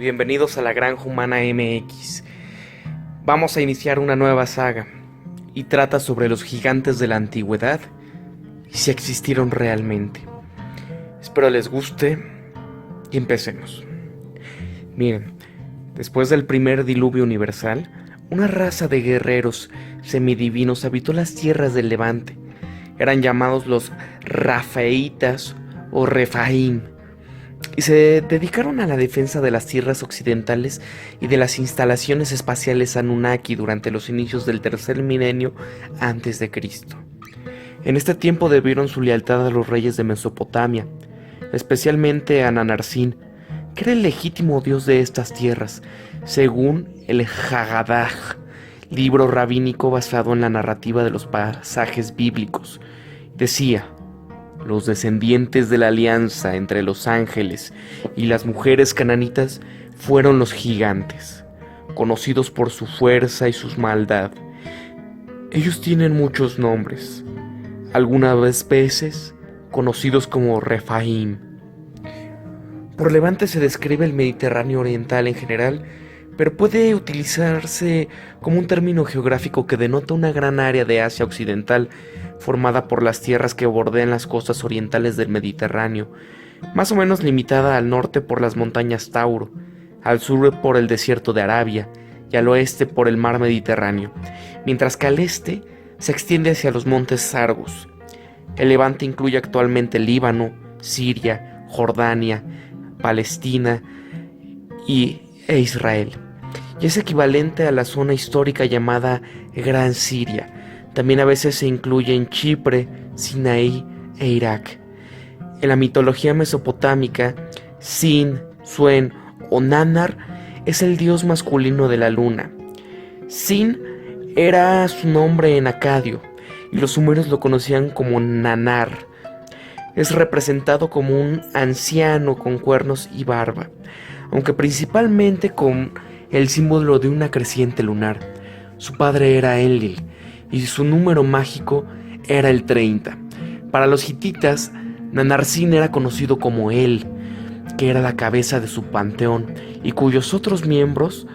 bienvenidos a la Granja Humana MX. Vamos a iniciar una nueva saga y trata sobre los gigantes de la antigüedad y si existieron realmente. Espero les guste y empecemos. Miren, después del primer diluvio universal, una raza de guerreros semidivinos habitó las tierras del Levante. Eran llamados los Rafaítas o Refaim, y se dedicaron a la defensa de las tierras occidentales y de las instalaciones espaciales Anunnaki durante los inicios del tercer milenio antes de Cristo. En este tiempo debieron su lealtad a los reyes de Mesopotamia, especialmente a Nanarsin, que era el legítimo dios de estas tierras, según el Haggadah, libro rabínico basado en la narrativa de los pasajes bíblicos. Decía: los descendientes de la alianza entre los ángeles y las mujeres cananitas fueron los gigantes, conocidos por su fuerza y su maldad. Ellos tienen muchos nombres, algunas veces conocidos como Refaim. Por Levante se describe el Mediterráneo oriental en general, pero puede utilizarse como un término geográfico que denota una gran área de Asia Occidental formada por las tierras que bordean las costas orientales del Mediterráneo, más o menos limitada al norte por las montañas Tauro, al sur por el desierto de Arabia y al oeste por el mar Mediterráneo, mientras que al este se extiende hacia los montes Argos. El Levante incluye actualmente Líbano, Siria, Jordania, Palestina e Israel, y es equivalente a la zona histórica llamada Gran Siria. También a veces se incluyen Chipre, Sinaí e Irak. En la mitología mesopotámica, Sin, Suen o Nanar es el dios masculino de la luna. Sin era su nombre en acadio y los sumerios lo conocían como Nanar. Es representado como un anciano con cuernos y barba, aunque principalmente con el símbolo de una creciente lunar. Su padre era Enlil y su número mágico era el 30. Para los hititas, Nanarsin era conocido como El, que era la cabeza de su panteón y cuyos otros miembros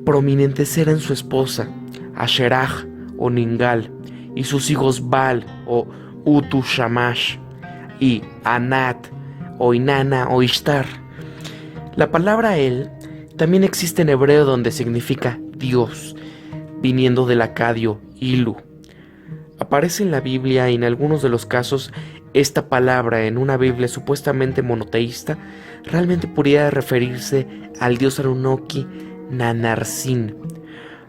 prominentes eran su esposa, Asherah o Ningal, y sus hijos Baal o Utu-Shamash y Anat o Inanna o Ishtar. La palabra El también existe en hebreo, donde significa Dios, viniendo del acadio Ilu. Aparece en la Biblia y en algunos de los casos esta palabra en una Biblia supuestamente monoteísta realmente podría referirse al dios Anunnaki Nanarsin.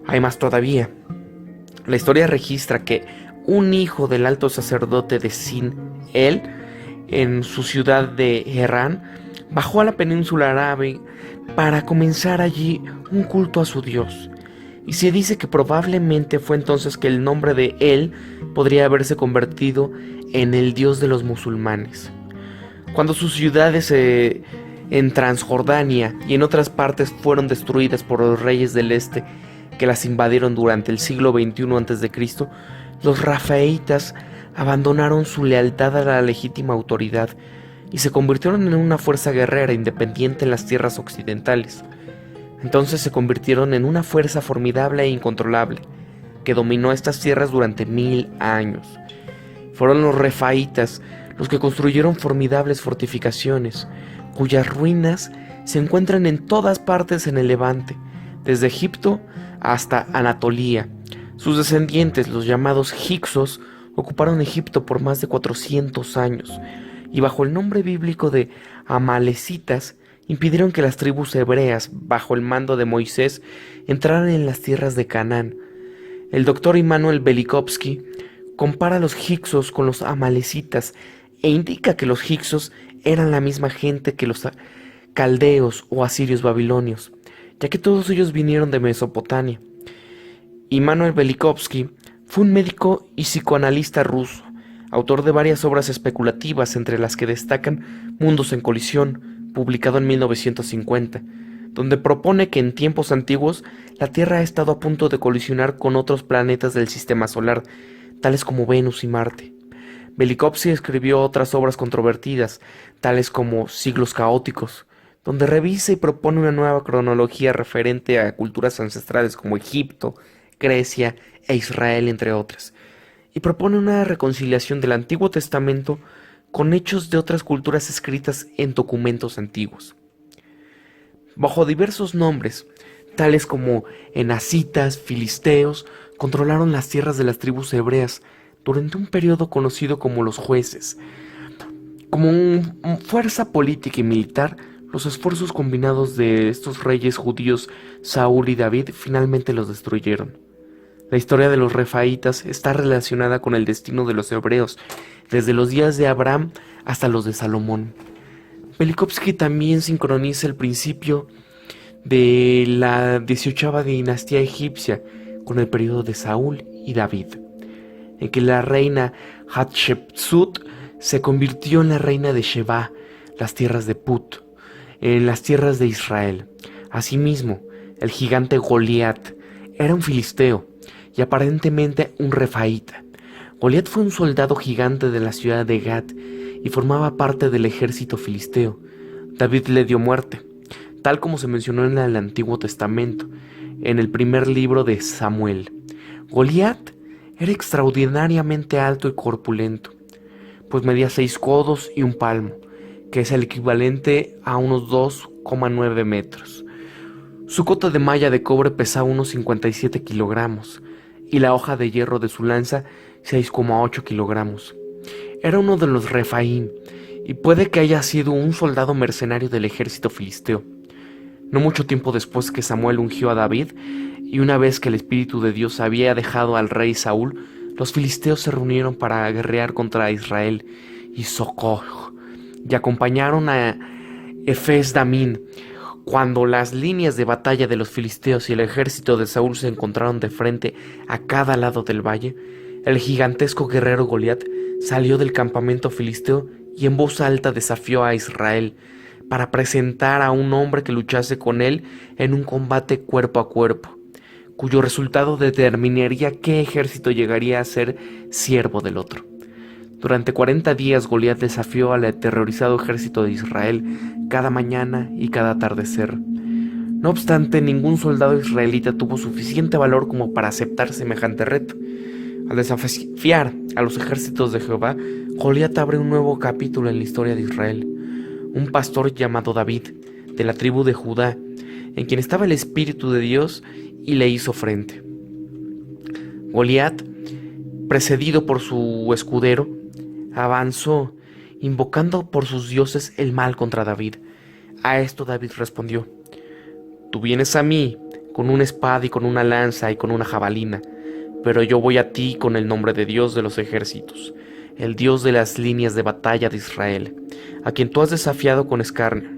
Hay más todavía. La historia registra que un hijo del alto sacerdote de Sin, El, en su ciudad de Herrán, bajó a la península árabe para comenzar allí un culto a su dios. Y se dice que probablemente fue entonces que el nombre de él podría haberse convertido en el dios de los musulmanes. Cuando sus ciudades en Transjordania y en otras partes fueron destruidas por los reyes del este que las invadieron durante el siglo XXI a.C., los rafaítas abandonaron su lealtad a la legítima autoridad y se convirtieron en una fuerza guerrera independiente en las tierras occidentales. Entonces se convirtieron en una fuerza formidable e incontrolable, que dominó estas tierras durante 1000 años. Fueron los refaítas los que construyeron formidables fortificaciones, cuyas ruinas se encuentran en todas partes en el Levante, desde Egipto hasta Anatolia. Sus descendientes, los llamados Hyksos, ocuparon Egipto por más de 400 años, y bajo el nombre bíblico de Amalecitas, impidieron que las tribus hebreas, bajo el mando de Moisés, entraran en las tierras de Canaán. El doctor Immanuel Velikovsky compara a los Hyksos con los amalecitas e indica que los Hyksos eran la misma gente que los caldeos o asirios babilonios, ya que todos ellos vinieron de Mesopotamia. Immanuel Velikovsky fue un médico y psicoanalista ruso, autor de varias obras especulativas, entre las que destacan Mundos en colisión, publicado en 1950, donde propone que en tiempos antiguos la Tierra ha estado a punto de colisionar con otros planetas del sistema solar, tales como Venus y Marte. Velikovsky escribió otras obras controvertidas, tales como Siglos caóticos, donde revisa y propone una nueva cronología referente a culturas ancestrales como Egipto, Grecia e Israel, entre otras, y propone una reconciliación del Antiguo Testamento con hechos de otras culturas escritas en documentos antiguos. Bajo diversos nombres, tales como enasitas, filisteos, controlaron las tierras de las tribus hebreas durante un periodo conocido como los jueces. Como fuerza política y militar, los esfuerzos combinados de estos reyes judíos, Saúl y David, finalmente los destruyeron. La historia de los refaítas está relacionada con el destino de los hebreos, desde los días de Abraham hasta los de Salomón. Velikovsky también sincroniza el principio de la 18ª dinastía egipcia con el periodo de Saúl y David, en que la reina Hatshepsut se convirtió en la reina de Sheba, las tierras de Put, en las tierras de Israel. Asimismo, el gigante Goliat era un filisteo y aparentemente un refaíta. Goliat fue un soldado gigante de la ciudad de Gat y formaba parte del ejército filisteo. David le dio muerte, tal como se mencionó en el Antiguo Testamento, en el primer libro de Samuel. Goliat era extraordinariamente alto y corpulento, pues medía 6 codos y un palmo, que es el equivalente a unos 2,9 metros. Su cota de malla de cobre pesaba unos 57 kilogramos y la hoja de hierro de su lanza 6,8 kilogramos. Era uno de los Refaim y puede que haya sido un soldado mercenario del ejército filisteo. No mucho tiempo después que Samuel ungió a David y una vez que el Espíritu de Dios había dejado al rey Saúl, los filisteos se reunieron para guerrear contra Israel y Socoh y acompañaron a Efes Damín. Cuando las líneas de batalla de los filisteos y el ejército de Saúl se encontraron de frente a cada lado del valle, el gigantesco guerrero Goliat salió del campamento filisteo y en voz alta desafió a Israel para presentar a un hombre que luchase con él en un combate cuerpo a cuerpo, cuyo resultado determinaría qué ejército llegaría a ser siervo del otro. Durante 40 días Goliat desafió al aterrorizado ejército de Israel cada mañana y cada atardecer. No obstante, ningún soldado israelita tuvo suficiente valor como para aceptar semejante reto. Al desafiar a los ejércitos de Jehová, Goliat abre un nuevo capítulo en la historia de Israel. Un pastor llamado David, de la tribu de Judá, en quien estaba el Espíritu de Dios, y le hizo frente. Goliat, precedido por su escudero, avanzó, invocando por sus dioses el mal contra David. A esto David respondió: Tú vienes a mí con una espada y con una lanza y con una jabalina, pero yo voy a ti con el nombre de Dios de los ejércitos, el Dios de las líneas de batalla de Israel, a quien tú has desafiado con escarnio.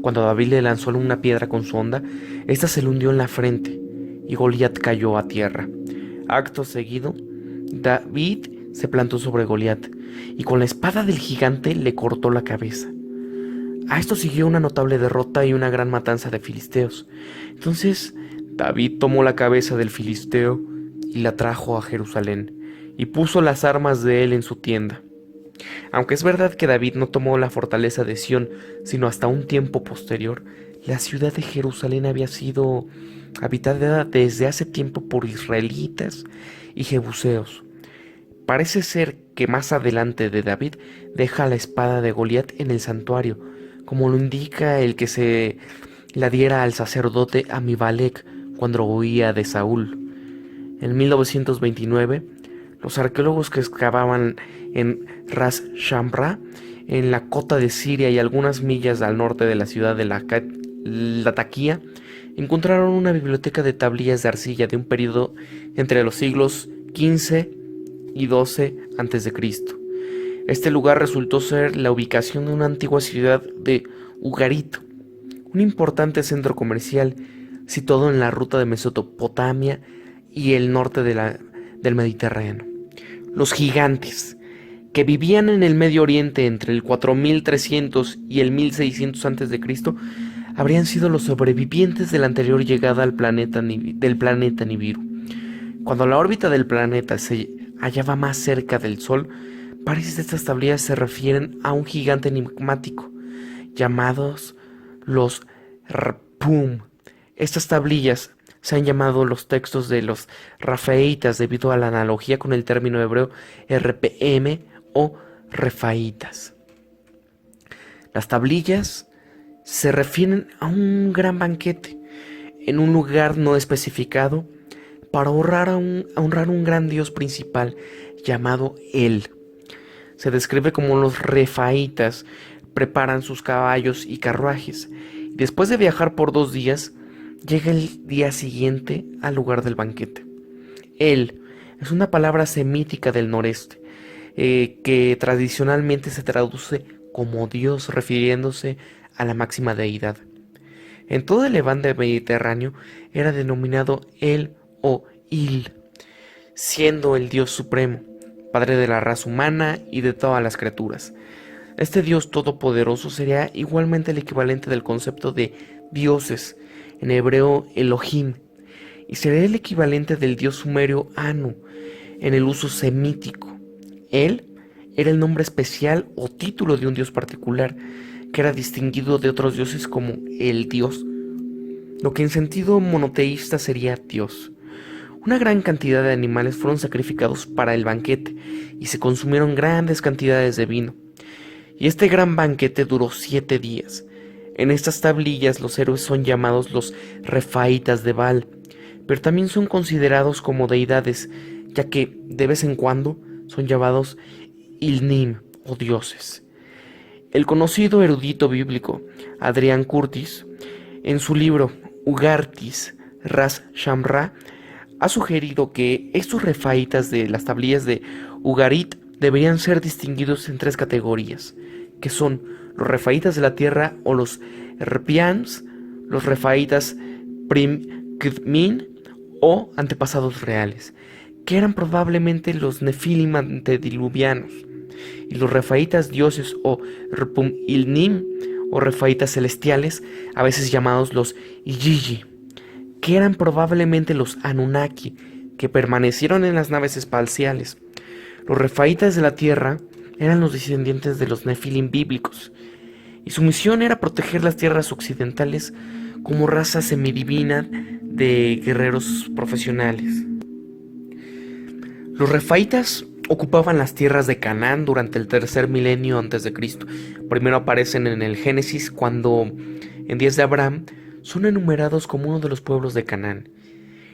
Cuando David le lanzó una piedra con su honda, ésta se le hundió en la frente y Goliat cayó a tierra. Acto seguido, David se plantó sobre Goliat y con la espada del gigante le cortó la cabeza. A esto siguió una notable derrota y una gran matanza de filisteos. Entonces David tomó la cabeza del filisteo y la trajo a Jerusalén y puso las armas de él en su tienda. Aunque es verdad que David no tomó la fortaleza de Sión sino hasta un tiempo posterior, la ciudad de Jerusalén había sido habitada desde hace tiempo por israelitas y jebuseos. Parece ser que más adelante de David deja la espada de Goliat en el santuario, como lo indica el que se la diera al sacerdote Amibalec cuando huía de Saúl. En 1929, los arqueólogos que excavaban en Ras Shamra, en la costa de Siria y algunas millas al norte de la ciudad de Latakia, encontraron una biblioteca de tablillas de arcilla de un periodo entre los siglos XV y XII a.C. Este lugar resultó ser la ubicación de una antigua ciudad de Ugarit, un importante centro comercial situado en la ruta de Mesopotamia y el norte del Mediterráneo. Los gigantes, que vivían en el Medio Oriente entre el 4300 y el 1600 a.C., habrían sido los sobrevivientes de la anterior llegada del planeta Nibiru. Cuando la órbita del planeta se hallaba más cerca del Sol, varias de estas tablillas se refieren a un gigante enigmático, llamados los Rpum. Estas tablillas se han llamado los textos de los Rafaítas debido a la analogía con el término hebreo RPM o Refaítas. Las tablillas se refieren a un gran banquete en un lugar no especificado para honrar a un gran dios principal llamado El. Se describe como los refaítas preparan sus caballos y carruajes. Después de viajar por 2 días, llega el día siguiente al lugar del banquete. El es una palabra semítica del noreste, que tradicionalmente se traduce como Dios, refiriéndose a la máxima deidad. En todo el levante mediterráneo era denominado El o Il, siendo el Dios supremo, padre de la raza humana y de todas las criaturas. Este Dios todopoderoso sería igualmente el equivalente del concepto de dioses, en hebreo Elohim, y sería el equivalente del dios sumerio Anu, en el uso semítico. Él era el nombre especial o título de un dios particular, que era distinguido de otros dioses como el Dios, lo que en sentido monoteísta sería Dios. Una gran cantidad de animales fueron sacrificados para el banquete y se consumieron grandes cantidades de vino. Y este gran banquete duró 7 días. En estas tablillas los héroes son llamados los Refaítas de Baal, pero también son considerados como deidades, ya que de vez en cuando son llamados Ilnim o dioses. El conocido erudito bíblico Adrián Curtis, en su libro Ugartis Ras Shamra, ha sugerido que estos refaítas de las tablillas de Ugarit deberían ser distinguidos en 3 categorías, que son los refaítas de la tierra o los Erpians, los refaítas Prim-Kdmin o antepasados reales, que eran probablemente los Nefilim antediluvianos, y los refaítas dioses o Rpum-Ilnim o refaítas celestiales, a veces llamados los Iyiji, que eran probablemente los Anunnaki, que permanecieron en las naves espaciales. Los refaítas de la tierra eran los descendientes de los Nefilim bíblicos, y su misión era proteger las tierras occidentales como raza semidivina de guerreros profesionales. Los refaítas ocupaban las tierras de Canaán durante el 3er milenio a.C. Primero aparecen en el Génesis cuando, en días de Abraham, son enumerados como uno de los pueblos de Canaán.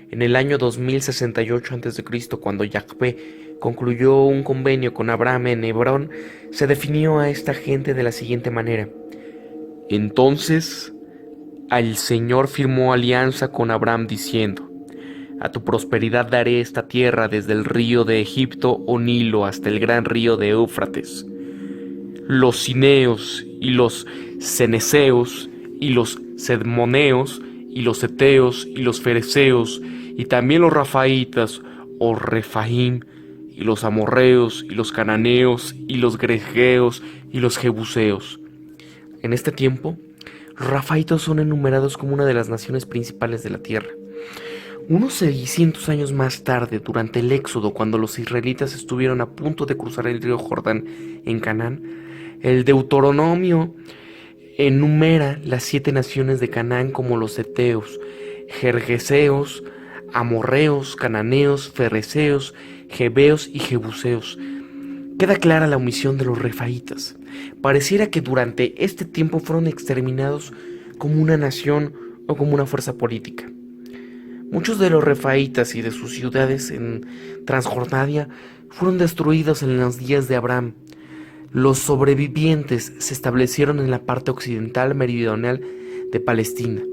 En el año 2068 a.C., cuando Yahvé concluyó un convenio con Abraham en Hebrón, se definió a esta gente de la siguiente manera: entonces el Señor firmó alianza con Abraham diciendo: a tu prosperidad daré esta tierra desde el río de Egipto o Nilo hasta el gran río de Éufrates. Los cineos y los ceneseos y los sedmoneos y los eteos y los fereceos y también los rafaítas o refaim y los amorreos y los cananeos y los gregeos y los jebuseos. En este tiempo, los rafaítas son enumerados como una de las naciones principales de la tierra. Unos 600 años más tarde, durante el Éxodo, cuando los israelitas estuvieron a punto de cruzar el río Jordán en Canaán, el Deuteronomio enumera las 7 naciones de Canaán como los eteos, gergeseos, amorreos, cananeos, fereceos, jebeos y jebuseos. Queda clara la omisión de los refaítas. Pareciera que durante este tiempo fueron exterminados como una nación o como una fuerza política. Muchos de los refaítas y de sus ciudades en Transjordania fueron destruidos en los días de Abraham. Los sobrevivientes se establecieron en la parte occidental meridional de Palestina,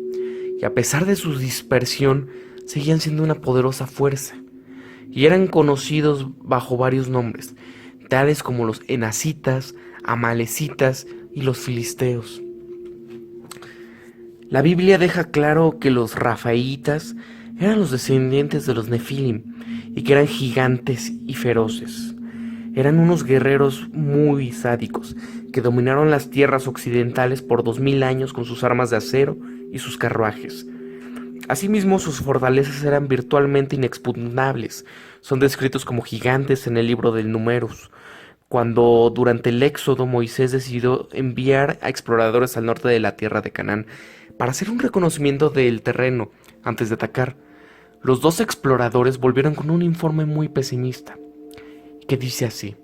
y a pesar de su dispersión, seguían siendo una poderosa fuerza, y eran conocidos bajo varios nombres, tales como los enacitas, amalecitas y los filisteos. La Biblia deja claro que los rafaítas eran los descendientes de los Nefilim y que eran gigantes y feroces. Eran unos guerreros muy sádicos que dominaron las tierras occidentales por 2000 años con sus armas de acero y sus carruajes. Asimismo, sus fortalezas eran virtualmente inexpugnables. Son descritos como gigantes en el libro del Números, cuando durante el éxodo Moisés decidió enviar a exploradores al norte de la tierra de Canaán para hacer un reconocimiento del terreno antes de atacar. Los dos exploradores volvieron con un informe muy pesimista, que dice así: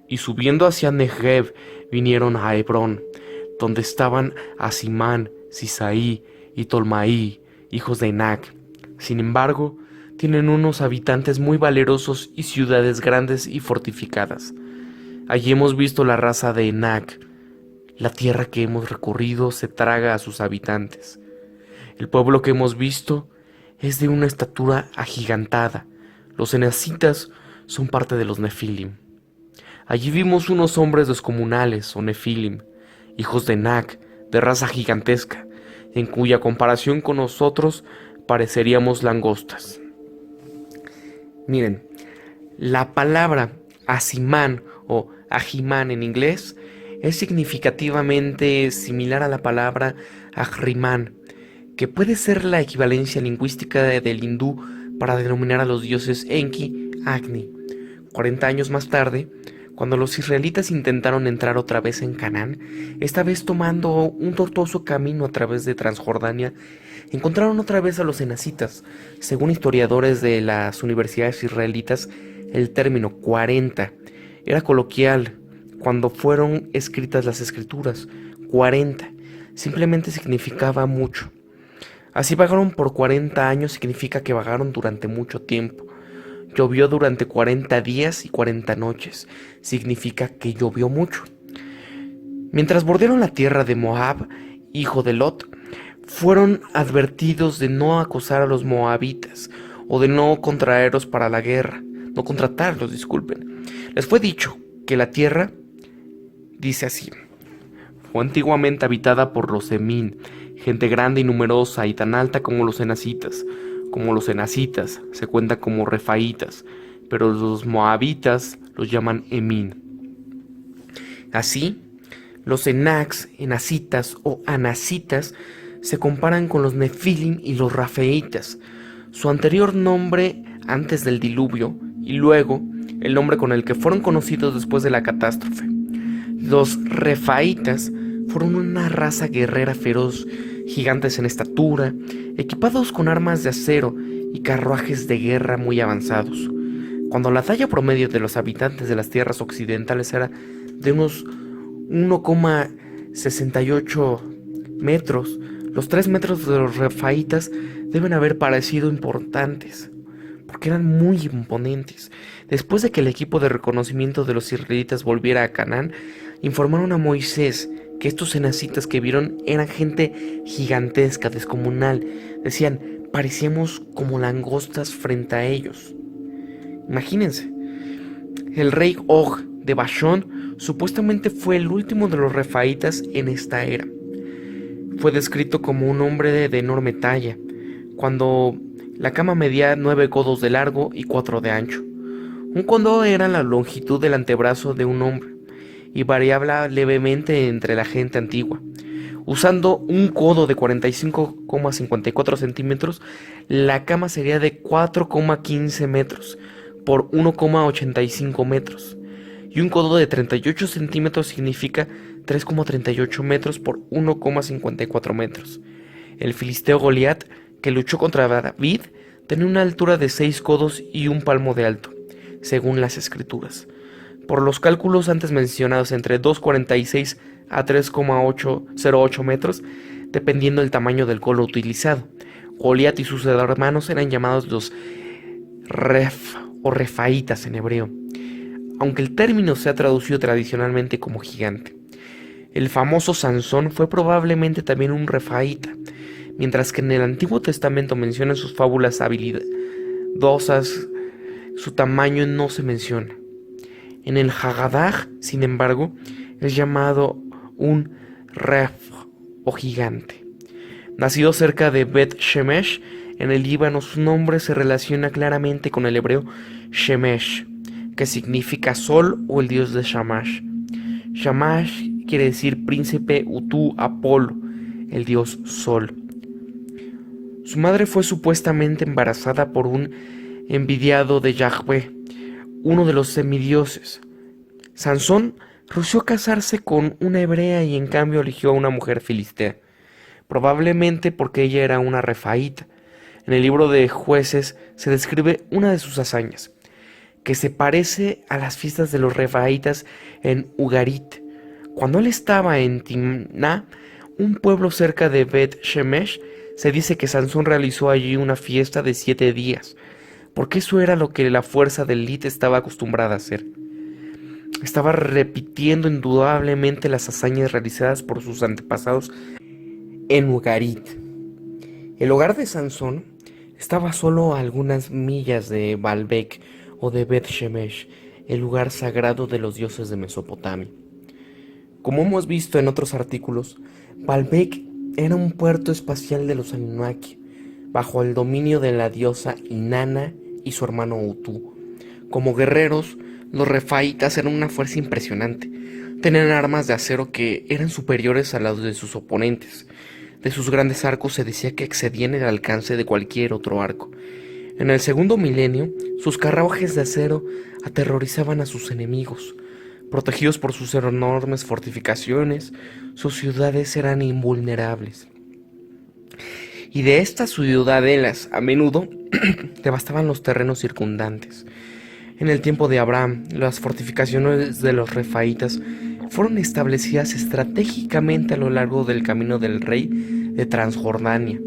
y subiendo hacia Negev vinieron a Hebrón, donde estaban Asimán, Sisaí y Tolmaí, hijos de Enac. Sin embargo, tienen unos habitantes muy valerosos y ciudades grandes y fortificadas. Allí hemos visto la raza de Enac. La tierra que hemos recorrido se traga a sus habitantes. El pueblo que hemos visto es de una estatura agigantada. Los enacitas son parte de los nefilim. Allí vimos unos hombres descomunales, o nefilim, hijos de Enac, de raza gigantesca, en cuya comparación con nosotros pareceríamos langostas. Miren, la palabra Asimán o Ahimán en inglés es significativamente similar a la palabra Ahriman, que puede ser la equivalencia lingüística del hindú para denominar a los dioses Enki, Agni. 40 años más tarde, cuando los israelitas intentaron entrar otra vez en Canaán, esta vez tomando un tortuoso camino a través de Transjordania, encontraron otra vez a los enacitas. Según historiadores de las universidades israelitas, el término 40 era coloquial cuando fueron escritas las escrituras. 40 simplemente significaba mucho. Así vagaron por 40 años significa que vagaron durante mucho tiempo. Llovió durante 40 días y 40 noches, significa que llovió mucho. Mientras bordearon la tierra de Moab, hijo de Lot, fueron advertidos de no acosar a los moabitas o de no contratarlos para la guerra. Les fue dicho que la tierra, dice así, fue antiguamente habitada por los Emín, gente grande y numerosa y tan alta como los enacitas. Como los enacitas se cuenta como refaitas, pero los moabitas los llaman Emín. Así, los enacs, enacitas o anacitas se comparan con los nefilim y los rafeitas, su anterior nombre antes del diluvio y luego el nombre con el que fueron conocidos después de la catástrofe. Los refaitas fueron una raza guerrera feroz, gigantes en estatura, equipados con armas de acero y carruajes de guerra muy avanzados. Cuando la talla promedio de los habitantes de las tierras occidentales era de unos 1,68 metros, los 3 metros de los refaitas deben haber parecido importantes, porque eran muy imponentes. Después de que el equipo de reconocimiento de los israelitas volviera a Canaán, informaron a Moisés que estos enacitas que vieron eran gente gigantesca, descomunal. Decían, parecíamos como langostas frente a ellos. Imagínense, el rey Og de Bashón supuestamente fue el último de los refaitas en esta era. Fue descrito como un hombre de enorme talla, cuando la cama medía 9 codos de largo y 4 de ancho. Un codo era la longitud del antebrazo de un hombre y variaba levemente entre la gente antigua. Usando un codo de 45,54 centímetros, la cama sería de 4,15 metros por 1,85 metros. Y un codo de 38 centímetros significa 3,38 metros por 1,54 metros. El filisteo Goliat, que luchó contra David, tenía una altura de 6 codos y un palmo de alto, según las escrituras. Por los cálculos antes mencionados, entre 2,46 a 3,08 metros, dependiendo del tamaño del codo utilizado. Goliat y sus hermanos eran llamados los Ref o Refaitas en hebreo, aunque el término se ha traducido tradicionalmente como gigante. El famoso Sansón fue probablemente también un Refaíta, mientras que en el Antiguo Testamento mencionan sus fábulas habilidosas, su tamaño no se menciona. En el Haggadah, sin embargo, es llamado un Ref o gigante. Nacido cerca de Bet Shemesh, en el Líbano, su nombre se relaciona claramente con el hebreo Shemesh, que significa sol o el dios de Shamash. Shamash quiere decir príncipe Utu Apolo, el dios sol. Su madre fue supuestamente embarazada por un envidiado de Yahweh, uno de los semidioses. Sansón rusió casarse con una hebrea y en cambio eligió a una mujer filistea, probablemente porque ella era una refaíta. En el libro de Jueces se describe una de sus hazañas, que se parece a las fiestas de los refaítas en Ugarit. Cuando él estaba en Timná, un pueblo cerca de Bet Shemesh, se dice que Sansón realizó allí una fiesta de 7 días, porque eso era lo que la fuerza de élite estaba acostumbrada a hacer. Estaba repitiendo indudablemente las hazañas realizadas por sus antepasados en Ugarit. El hogar de Sansón estaba solo a algunas millas de Baalbek o de Bet Shemesh, el lugar sagrado de los dioses de Mesopotamia. Como hemos visto en otros artículos, Baalbek era un puerto espacial de los Anunnaki, bajo el dominio de la diosa Inanna y su hermano Utu. Como guerreros, los refaítas eran una fuerza impresionante. Tenían armas de acero que eran superiores a las de sus oponentes. De sus grandes arcos se decía que excedían el alcance de cualquier otro arco. En el segundo milenio, sus carruajes de acero aterrorizaban a sus enemigos. Protegidos por sus enormes fortificaciones, sus ciudades eran invulnerables. Y de estas ciudadelas, a menudo, devastaban los terrenos circundantes. En el tiempo de Abraham, las fortificaciones de los refaítas fueron establecidas estratégicamente a lo largo del camino del rey de Transjordania,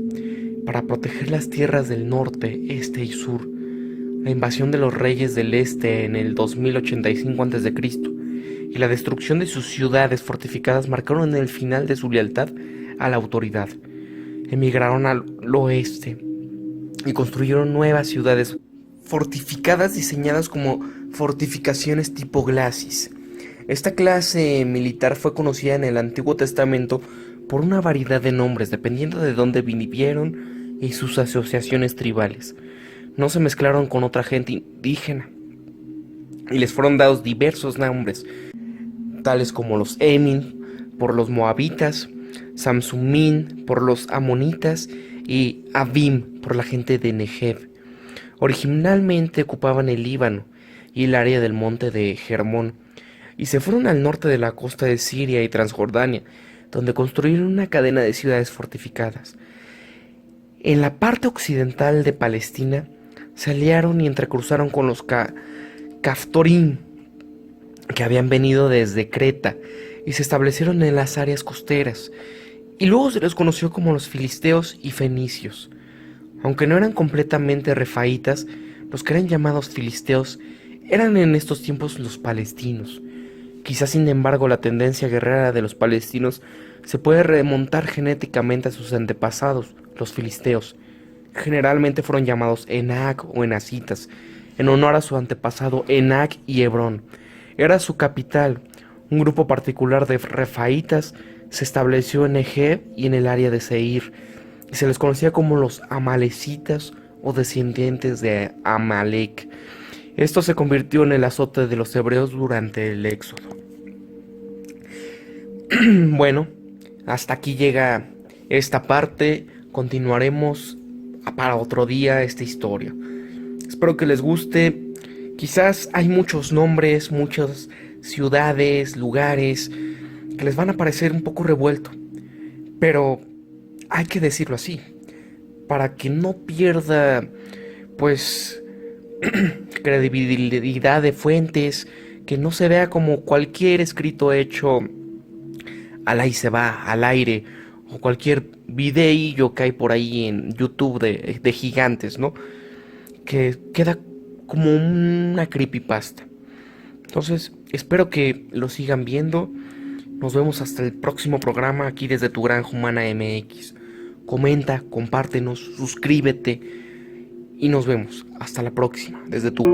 para proteger las tierras del norte, este y sur. La invasión de los reyes del este en el 2085 a.C. y la destrucción de sus ciudades fortificadas marcaron el final de su lealtad a la autoridad. Emigraron al oeste y construyeron nuevas ciudades fortificadas diseñadas como fortificaciones tipo glacis. Esta clase militar fue conocida en el Antiguo Testamento por una variedad de nombres dependiendo de dónde vivieron y sus asociaciones tribales. No se mezclaron con otra gente indígena y les fueron dados diversos nombres, tales como los Emin por los moabitas, Samsumín por los amonitas y Avim por la gente de Negev. Originalmente ocupaban el Líbano y el área del monte de Hermón, y se fueron al norte de la costa de Siria y Transjordania, donde construyeron una cadena de ciudades fortificadas. En la parte occidental de Palestina se aliaron y entrecruzaron con los Caftorim, que habían venido desde Creta y se establecieron en las áreas costeras, y luego se les conoció como los filisteos y fenicios. Aunque no eran completamente refaítas, los que eran llamados filisteos eran en estos tiempos los palestinos. Quizás, sin embargo, la tendencia guerrera de los palestinos se puede remontar genéticamente a sus antepasados, los filisteos. Generalmente fueron llamados Enac o Enacitas, en honor a su antepasado Enac y Hebrón. Era su capital. Un grupo particular de refaítas se estableció en Negev y en el área de Seir, y se les conocía como los amalecitas o descendientes de Amalek. Esto se convirtió en el azote de los hebreos durante el Éxodo. Bueno, hasta aquí llega esta parte. Continuaremos para otro día esta historia. Espero que les guste. Quizás hay muchos nombres, muchas ciudades, lugares que les van a parecer un poco revuelto, pero hay que decirlo así, para que no pierda, pues, credibilidad de fuentes, que no se vea como cualquier escrito hecho al ahí se va, al aire, o cualquier videillo que hay por ahí en YouTube de gigantes, ¿no? Que queda como una creepypasta. Entonces, espero que lo sigan viendo. Nos vemos hasta el próximo programa aquí desde Tu Granja Humana MX. Comenta, compártenos, suscríbete y nos vemos. Hasta la próxima desde tu...